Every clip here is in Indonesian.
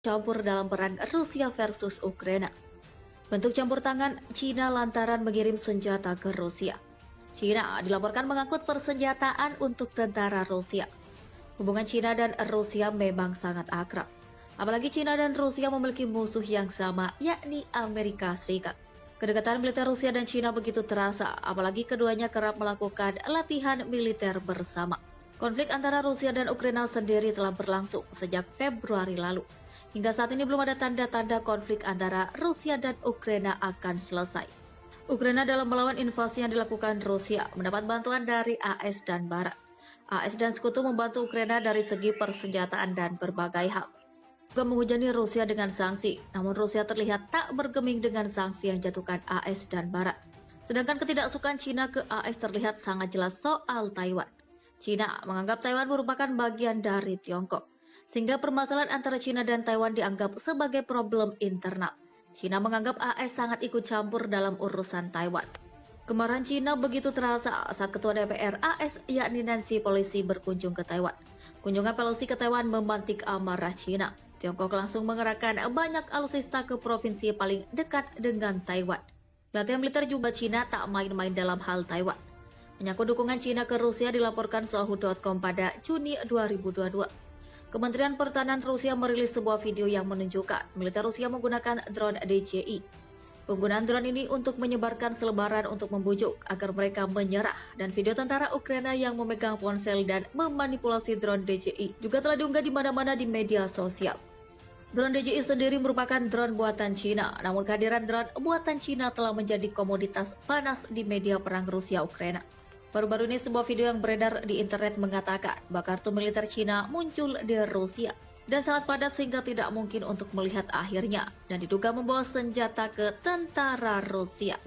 campur dalam perang Rusia versus Ukraina. Bentuk campur tangan Cina lantaran mengirim senjata ke Rusia. Cina dilaporkan mengangkut persenjataan untuk tentara Rusia. Hubungan Cina dan Rusia memang sangat akrab. Apalagi Cina dan Rusia memiliki musuh yang sama, yakni Amerika Serikat. Kedekatan militer Rusia dan Cina begitu terasa, apalagi keduanya kerap melakukan latihan militer bersama. Konflik antara Rusia dan Ukraina sendiri telah berlangsung sejak Februari lalu. Hingga saat ini belum ada tanda-tanda konflik antara Rusia dan Ukraina akan selesai. Ukraina dalam melawan invasi yang dilakukan Rusia mendapat bantuan dari AS dan Barat. AS dan Sekutu membantu Ukraina dari segi persenjataan dan berbagai hal. Juga menghujani Rusia dengan sanksi, namun Rusia terlihat tak bergeming dengan sanksi yang jatuhkan AS dan Barat. Sedangkan ketidaksukaan Cina ke AS terlihat sangat jelas soal Taiwan. Cina menganggap Taiwan merupakan bagian dari Tiongkok, sehingga permasalahan antara Cina dan Taiwan dianggap sebagai problem internal. Cina menganggap AS sangat ikut campur dalam urusan Taiwan. Kemarahan Cina begitu terasa saat Ketua DPR AS yakni Nancy Pelosi berkunjung ke Taiwan. Kunjungan Pelosi ke Taiwan memantik amarah Cina. Tiongkok langsung mengerahkan banyak alutsista ke provinsi paling dekat dengan Taiwan. Latihan militer juga Cina tak main-main dalam hal Taiwan. Menyangkut dukungan Cina ke Rusia dilaporkan Sohu.com pada Juni 2022. Kementerian Pertahanan Rusia merilis sebuah video yang menunjukkan militer Rusia menggunakan drone DJI. Penggunaan drone ini untuk menyebarkan selebaran untuk membujuk agar mereka menyerah, dan video tentara Ukraina yang memegang ponsel dan memanipulasi drone DJI juga telah diunggah di mana-mana di media sosial. Drone DJI sendiri merupakan drone buatan Cina, namun kehadiran drone buatan Cina telah menjadi komoditas panas di media perang Rusia-Ukraina. Baru-baru ini sebuah video yang beredar di internet mengatakan bahwa kartu militer Cina muncul di Rusia dan sangat padat sehingga tidak mungkin untuk melihat akhirnya, dan diduga membawa senjata ke tentara Rusia.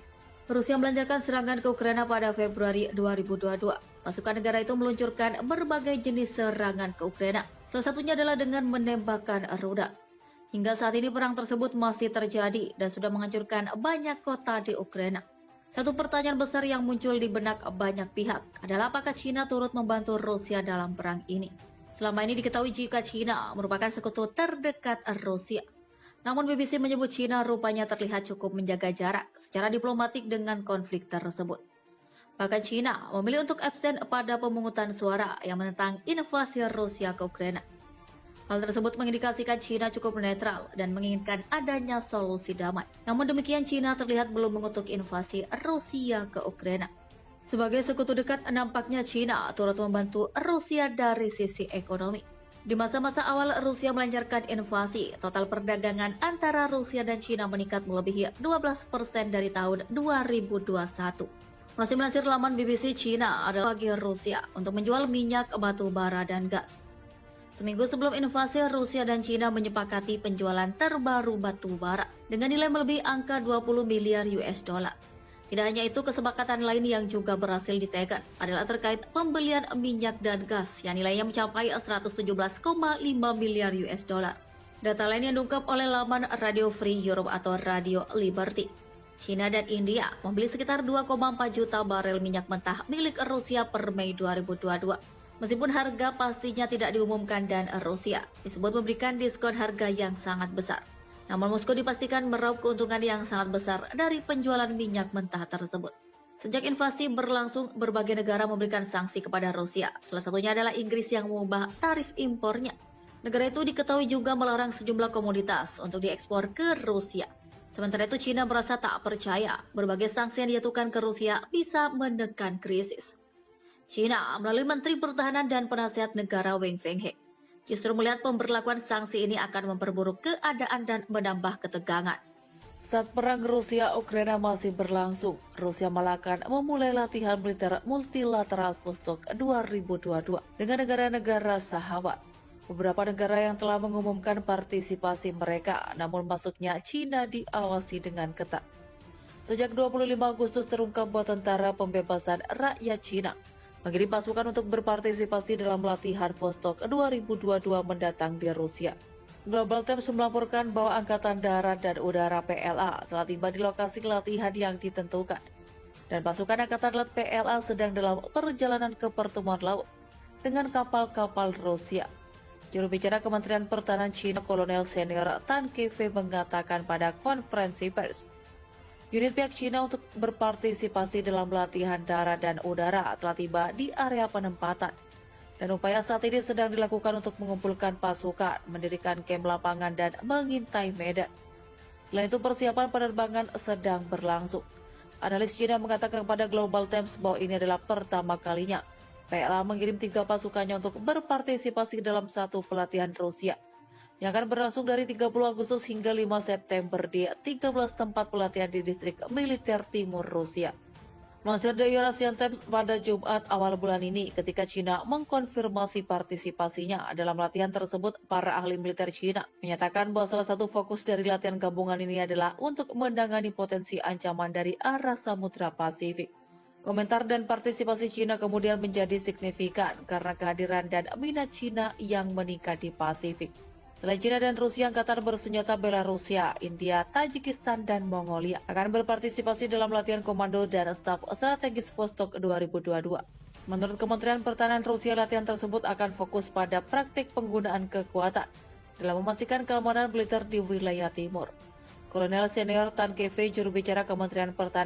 Rusia melancarkan serangan ke Ukraina pada Februari 2022. Pasukan negara itu meluncurkan berbagai jenis serangan ke Ukraina. Salah satunya adalah dengan menembakkan rudal. Hingga saat ini perang tersebut masih terjadi dan sudah menghancurkan banyak kota di Ukraina. Satu pertanyaan besar yang muncul di benak banyak pihak adalah apakah Cina turut membantu Rusia dalam perang ini. Selama ini diketahui jika Cina merupakan sekutu terdekat Rusia. Namun BBC menyebut Cina rupanya terlihat cukup menjaga jarak secara diplomatik dengan konflik tersebut. Bahkan Cina memilih untuk absen pada pemungutan suara yang menentang invasi Rusia ke Ukraina. Hal tersebut mengindikasikan Cina cukup netral dan menginginkan adanya solusi damai. Namun demikian Cina terlihat belum mengutuk invasi Rusia ke Ukraina. Sebagai sekutu dekat, nampaknya Cina turut membantu Rusia dari sisi ekonomi. Di masa-masa awal Rusia melancarkan invasi, total perdagangan antara Rusia dan Cina meningkat melebihi 12% dari tahun 2021. Masih melansir laman BBC, Cina adalah bagi Rusia untuk menjual minyak, batu bara, dan gas. Seminggu sebelum invasi, Rusia dan Cina menyepakati penjualan terbaru batu bara dengan nilai melebihi angka 20 miliar US dollar. Tidak hanya itu, kesepakatan lain yang juga berhasil ditekan adalah terkait pembelian minyak dan gas yang nilainya mencapai 117,5 miliar US dollar. Data lain yang diungkap oleh laman Radio Free Europe atau Radio Liberty. China dan India membeli sekitar 2,4 juta barel minyak mentah milik Rusia per Mei 2022. Meskipun harga pastinya tidak diumumkan dan Rusia disebut memberikan diskon harga yang sangat besar. Namun Moskow dipastikan meraup keuntungan yang sangat besar dari penjualan minyak mentah tersebut. Sejak invasi berlangsung, berbagai negara memberikan sanksi kepada Rusia. Salah satunya adalah Inggris yang mengubah tarif impornya. Negara itu diketahui juga melarang sejumlah komoditas untuk diekspor ke Rusia. Sementara itu Cina merasa tak percaya berbagai sanksi yang dijatuhkan ke Rusia bisa menekan krisis. Cina melalui Menteri Pertahanan dan Penasihat Negara Wang Fenghe justru melihat pemberlakuan sanksi ini akan memperburuk keadaan dan menambah ketegangan. Saat perang Rusia-Ukraina masih berlangsung, Rusia malakan memulai latihan militer multilateral Vostok 2022 dengan negara-negara sahabat. Beberapa negara yang telah mengumumkan partisipasi mereka, namun masuknya Cina diawasi dengan ketat. Sejak 25 Agustus terungkap bahwa Tentara Pembebasan Rakyat Cina mengirim pasukan untuk berpartisipasi dalam latihan Vostok 2022 mendatang di Rusia. Global Times melaporkan bahwa Angkatan Darat dan Udara PLA telah tiba di lokasi latihan yang ditentukan, dan pasukan Angkatan Laut PLA sedang dalam perjalanan ke pertemuan laut dengan kapal-kapal Rusia. Juru bicara Kementerian Pertahanan China Kolonel Senior Tan Kefei mengatakan pada konferensi pers, unit pihak China untuk berpartisipasi dalam latihan darat dan udara telah tiba di area penempatan. Dan upaya saat ini sedang dilakukan untuk mengumpulkan pasukan, mendirikan kem lapangan, dan mengintai medan. Selain itu, persiapan penerbangan sedang berlangsung. Analis China mengatakan kepada Global Times bahwa ini adalah pertama kalinya PLA mengirim 3 pasukannya untuk berpartisipasi dalam satu pelatihan Rusia yang akan berlangsung dari 30 Agustus hingga 5 September di 13 tempat pelatihan di distrik militer timur Rusia. Melansir dari Eurasian Times pada Jumat awal bulan ini, ketika China mengkonfirmasi partisipasinya dalam latihan tersebut, para ahli militer China menyatakan bahwa salah satu fokus dari latihan gabungan ini adalah untuk menangani potensi ancaman dari arah Samudra Pasifik. Komentar dan partisipasi China kemudian menjadi signifikan karena kehadiran dan minat China yang meningkat di Pasifik. Selain China dan Rusia, Angkatan Bersenjata Belarusia, India, Tajikistan, dan Mongolia akan berpartisipasi dalam latihan komando dan staf strategis Vostok 2022. Menurut Kementerian Pertahanan Rusia, latihan tersebut akan fokus pada praktik penggunaan kekuatan dalam memastikan keamanan militer di wilayah timur. Kolonel Senior Tan Kefei, juru bicara Kementerian Pertahanan